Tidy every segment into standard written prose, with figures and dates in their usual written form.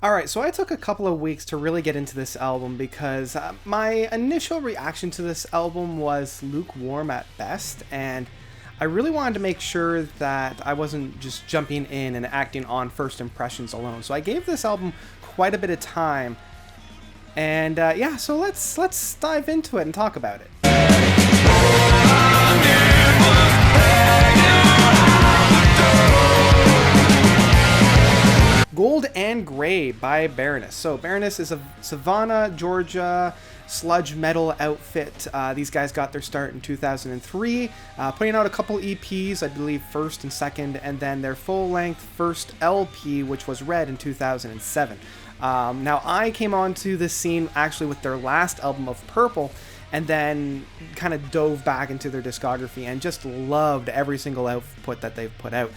All right, so I took a couple of weeks to really get into this album because my initial reaction to this album was lukewarm at best, and I really wanted to make sure that I wasn't just jumping in and acting on first impressions alone. So I gave this album quite a bit of time, and yeah, so let's dive into it and talk about it. Gold and Gray by Baroness. So Baroness is a Savannah, Georgia sludge metal outfit. These guys got their start in 2003, putting out a couple EPs, I believe first and second, and then their full-length first LP, which was Red in 2007. Now I came onto this scene actually with their last album of Purple, and then kind of dove back into their discography and just loved every single output that they've put out.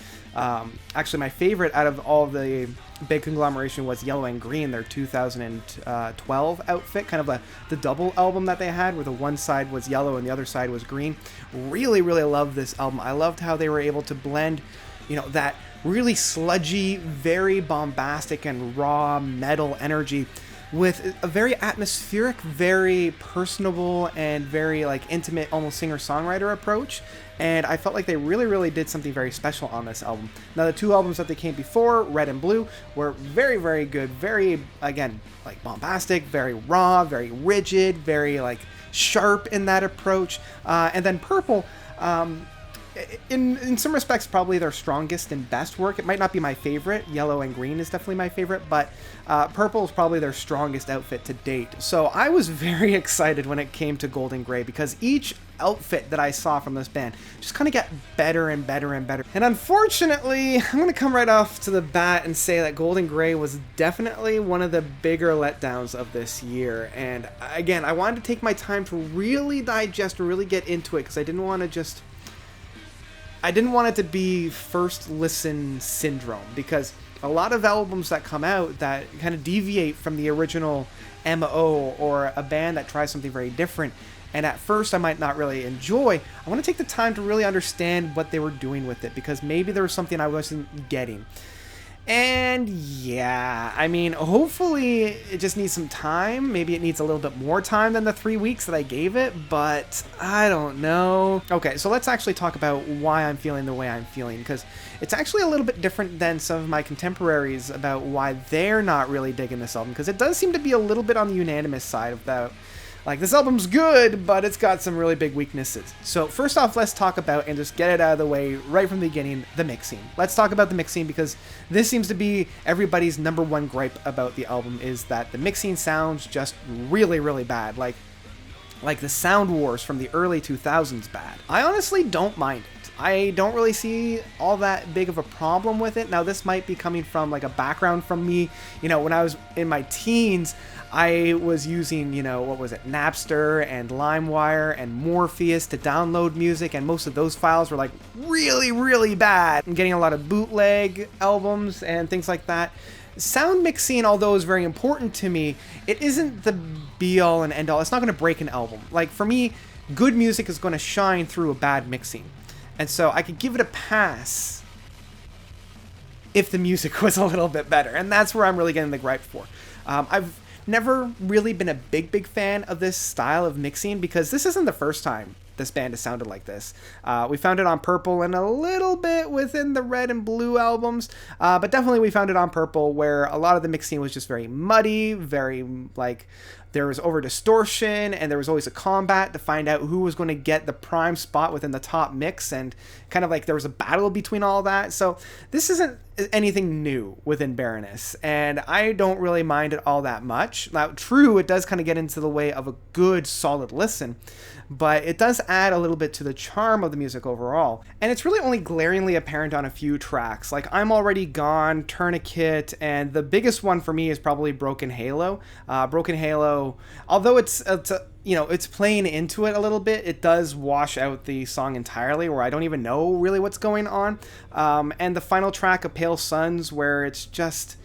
Actually, my favorite out of all the big conglomeration was Yellow and Green, their 2012 outfit, kind of the double album that they had, where the one side was yellow and the other side was green. Really, really loved this album. I loved how they were able to blend, that really sludgy, very bombastic and raw metal energy with a very atmospheric, very personable, and very intimate, almost singer-songwriter approach. And I felt like they really, really did something very special on this album. Now, the two albums that they came before, Red and Blue, were very, very good. Very, again, bombastic, very raw, very rigid, very sharp in that approach. And then Purple, in some respects, probably their strongest and best work. It might not be my favorite. Yellow and Green is definitely my favorite, but Purple is probably their strongest outfit to date. So I was very excited when it came to Gold and Gray, because each outfit that I saw from this band just kind of got better and better and better. And unfortunately, I'm going to come right off to the bat and say that Gold and Gray was definitely one of the bigger letdowns of this year. And again, I wanted to take my time to really digest, really get into it, because I didn't want it to be first listen syndrome, because a lot of albums that come out that kind of deviate from the original MO, or a band that tries something very different, and at first I might not really enjoy, I want to take the time to really understand what they were doing with it, because maybe there was something I wasn't getting. And yeah, I mean, hopefully it just needs some time. Maybe it needs a little bit more time than the 3 weeks that I gave it, but I don't know. Okay, so let's actually talk about why I'm feeling the way I'm feeling, because it's actually a little bit different than some of my contemporaries about why they're not really digging this album, because it does seem to be a little bit on the unanimous side of that. This album's good, but it's got some really big weaknesses. So first off, let's talk about, and just get it out of the way right from the beginning, the mixing. Let's talk about the mixing, because this seems to be everybody's number one gripe about the album, is that the mixing sounds just really, really bad. Like the Sound Wars from the early 2000s bad. I honestly don't mind it. I don't really see all that big of a problem with it. Now, this might be coming from a background from me. When I was in my teens, I was using, Napster and LimeWire and Morpheus to download music, and most of those files were really, really bad. I'm getting a lot of bootleg albums and things like that. Sound mixing, although is very important to me, it isn't the be-all and end-all. It's not going to break an album. For me, good music is going to shine through a bad mixing. And so I could give it a pass if the music was a little bit better. And that's where I'm really getting the gripe for. I've never really been a big fan of this style of mixing, because this isn't the first time this band has sounded like this. We found it on Purple and a little bit within the Red and Blue albums, but definitely we found it on Purple, where a lot of the mixing was just very muddy, very there was over distortion, and there was always a combat to find out who was going to get the prime spot within the top mix, and kind of there was a battle between all that. So this isn't anything new within Baroness, and I don't really mind it all that much. Now, true, it does kind of get into the way of a good, solid listen, but it does add a little bit to the charm of the music overall. And it's really only glaringly apparent on a few tracks, like I'm Already Gone, Tourniquet, and the biggest one for me is probably Broken Halo. Broken Halo, although it's playing into it a little bit, it does wash out the song entirely, where I don't even know really what's going on. And the final track of Pale Suns, where it's just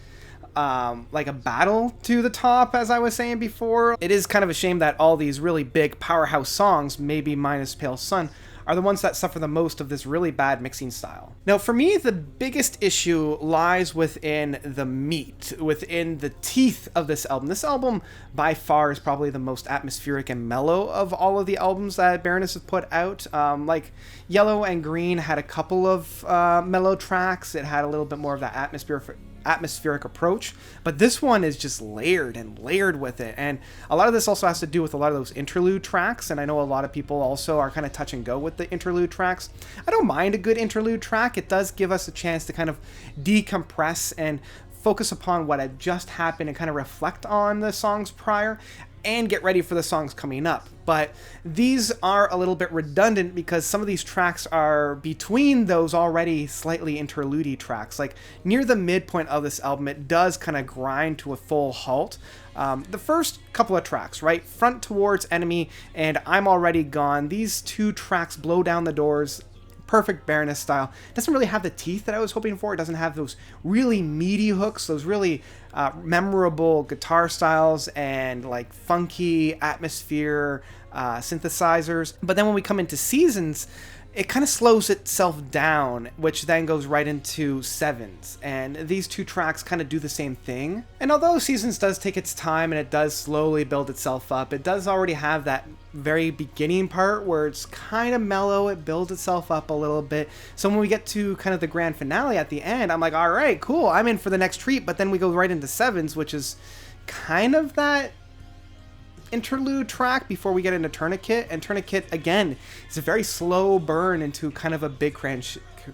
a battle to the top, as I was saying before. It is kind of a shame that all these really big powerhouse songs, maybe minus Pale Sun, are the ones that suffer the most of this really bad mixing style. Now, for me, the biggest issue lies within the meat, within the teeth of this album. This album, by far, is probably the most atmospheric and mellow of all of the albums that Baroness have put out. Like, Yellow and Green had a couple of mellow tracks. It had a little bit more of that atmospheric approach, but this one is just layered and layered with it. And a lot of this also has to do with a lot of those interlude tracks, and I know a lot of people also are kind of touch and go with the interlude tracks. I don't mind a good interlude track. It does give us a chance to kind of decompress and focus upon what had just happened and kind of reflect on the songs prior and get ready for the songs coming up. But these are a little bit redundant because some of these tracks are between those already slightly interlude-y tracks. Like near the midpoint of this album, it does kind of grind to a full halt. The first couple of tracks, right? Front Towards Enemy and I'm Already Gone. These two tracks blow down the doors. Perfect Baroness style. It doesn't really have the teeth that I was hoping for. It doesn't have those really meaty hooks, those really memorable guitar styles and like funky atmosphere synthesizers. But then when we come into Seasons, it kind of slows itself down, which then goes right into Sevens. And these two tracks kind of do the same thing. And although Seasons does take its time and it does slowly build itself up, it does already have that very beginning part where it's kind of mellow. It builds itself up a little bit. So when we get to kind of the grand finale at the end, I'm like, all right, cool, I'm in for the next treat. But then we go right into Sevens, which is kind of that interlude track before we get into Tourniquet. And Tourniquet, again, is a very slow burn into kind of a big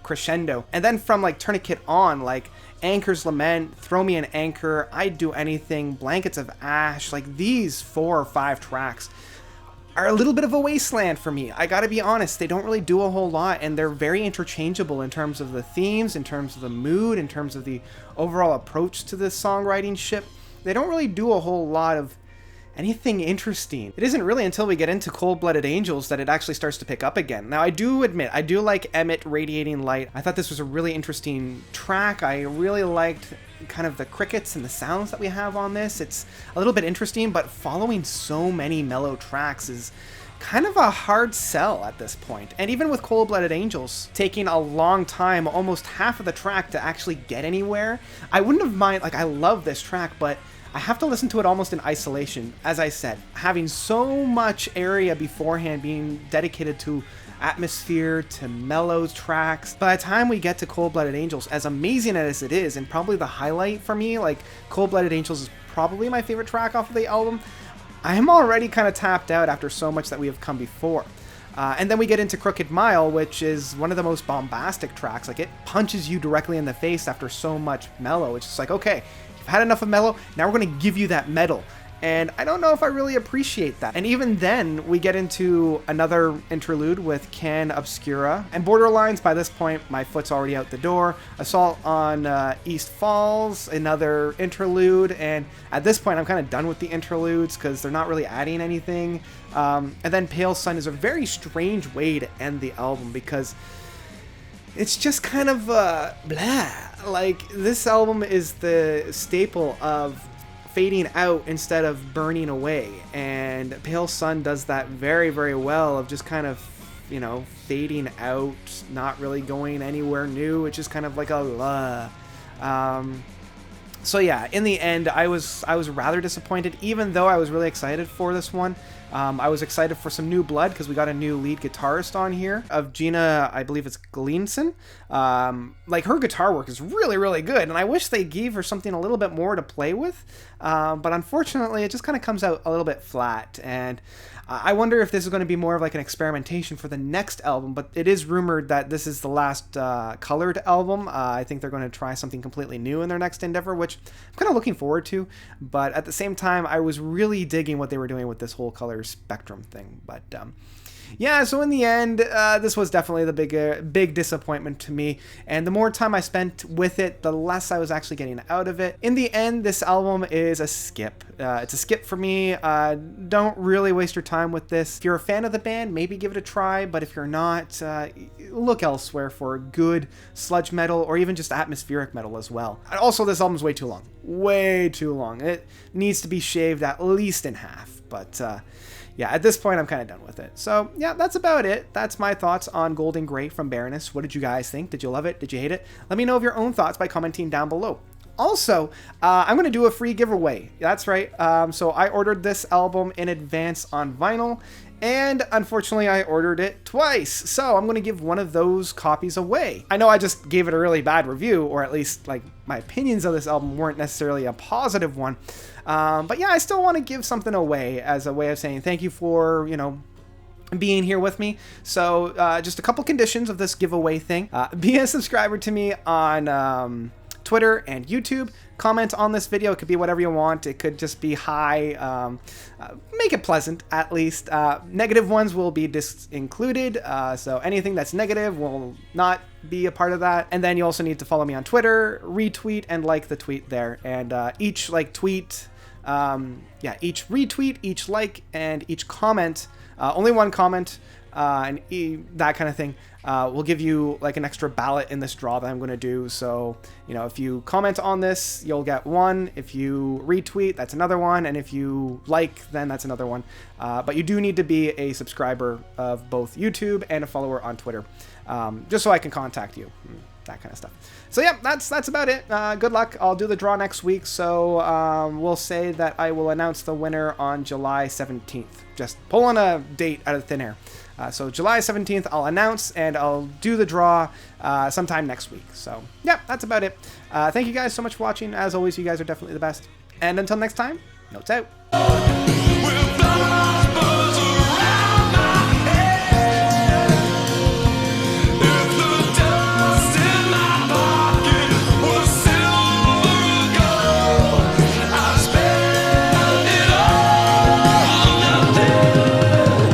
crescendo. And then from like Tourniquet on, like Anchor's Lament, Throw Me an Anchor, I'd Do Anything, Blankets of Ash, like these 4 or 5 tracks are a little bit of a wasteland for me. I gotta be honest, they don't really do a whole lot, and they're very interchangeable in terms of the themes, in terms of the mood, in terms of the overall approach to this songwriting ship. They don't really do a whole lot of anything interesting. It isn't really until we get into Cold-Blooded Angels that it actually starts to pick up again. Now, I do admit, I do like Emmett Radiating Light. I thought this was a really interesting track. I really liked kind of the crickets and the sounds that we have on this. It's a little bit interesting, but following so many mellow tracks is kind of a hard sell at this point. And even with Cold-Blooded Angels taking a long time, almost half of the track to actually get anywhere, I wouldn't have mind, like I love this track, but I have to listen to it almost in isolation. As I said, having so much area beforehand being dedicated to atmosphere, to mellow tracks. By the time we get to Cold-Blooded Angels, as amazing as it is, and probably the highlight for me, like Cold-Blooded Angels is probably my favorite track off of the album, I am already kind of tapped out after so much that we have come before. And then we get into Crooked Mile, which is one of the most bombastic tracks. Like, it punches you directly in the face after so much mellow. It's just like, okay, you've had enough of mellow, now we're going to give you that metal. And I don't know if I really appreciate that. And even then, we get into another interlude with Can Obscura. And Borderlines, by this point, my foot's already out the door. Assault on East Falls, another interlude. And at this point, I'm kind of done with the interludes because they're not really adding anything. And then Pale Sun is a very strange way to end the album because it's just kind of blah. Like, this album is the staple of fading out instead of burning away, and Pale Sun does that very, very well, of just kind of, you know, fading out, not really going anywhere new. It's just kind of like a so yeah, in the end, I was rather disappointed, even though I was really excited for this one. I was excited for some new blood because we got a new lead guitarist on here of Gina, I believe it's Gleanson. Like, her guitar work is really, really good, and I wish they gave her something a little bit more to play with. But unfortunately, it just kind of comes out a little bit flat, and I wonder if this is going to be more of like an experimentation for the next album, but it is rumored that this is the last colored album. I think they're going to try something completely new in their next endeavor, which I'm kind of looking forward to. But at the same time, I was really digging what they were doing with this whole color spectrum thing. But yeah, so in the end, this was definitely the big disappointment to me. And the more time I spent with it, the less I was actually getting out of it. In the end, this album is a skip. It's a skip for me. Don't really waste your time with this. If you're a fan of the band, maybe give it a try. But if you're not, look elsewhere for good sludge metal or even just atmospheric metal as well. And also, this album's way too long. Way too long. It needs to be shaved at least in half. But yeah, at this point, I'm kind of done with it. So yeah, that's about it. That's my thoughts on Golden Grey from Baroness. What did you guys think? Did you love it? Did you hate it? Let me know of your own thoughts by commenting down below. Also, I'm going to do a free giveaway. That's right. So I ordered this album in advance on vinyl, and unfortunately I ordered it twice. So I'm going to give one of those copies away. I know I just gave it a really bad review, or at least like my opinions of this album weren't necessarily a positive one. But yeah, I still want to give something away as a way of saying thank you for, you know, being here with me. So just a couple conditions of this giveaway thing. Be a subscriber to me on Twitter and YouTube. Comment on this video. It could be whatever you want. It could just be hi. Make it pleasant, at least. Negative ones will be included. So anything that's negative will not be a part of that. And then you also need to follow me on Twitter, retweet, and like the tweet there. And each tweet, each retweet, each like, and each comment, only one comment, and that kind of thing, will give you like an extra ballot in this draw that I'm going to do. So, you know, if you comment on this, you'll get one. If you retweet, that's another one. And if you like, then that's another one. But you do need to be a subscriber of both YouTube and a follower on Twitter, just so I can contact you, that kind of stuff. So yeah, that's about it. Good luck. I'll do the draw next week. So we'll say that I will announce the winner on July 17th. Just pulling a date out of thin air. So July 17th, I'll announce, and I'll do the draw sometime next week. So yeah, that's about it. Thank you guys so much for watching. As always, you guys are definitely the best. And until next time, notes out.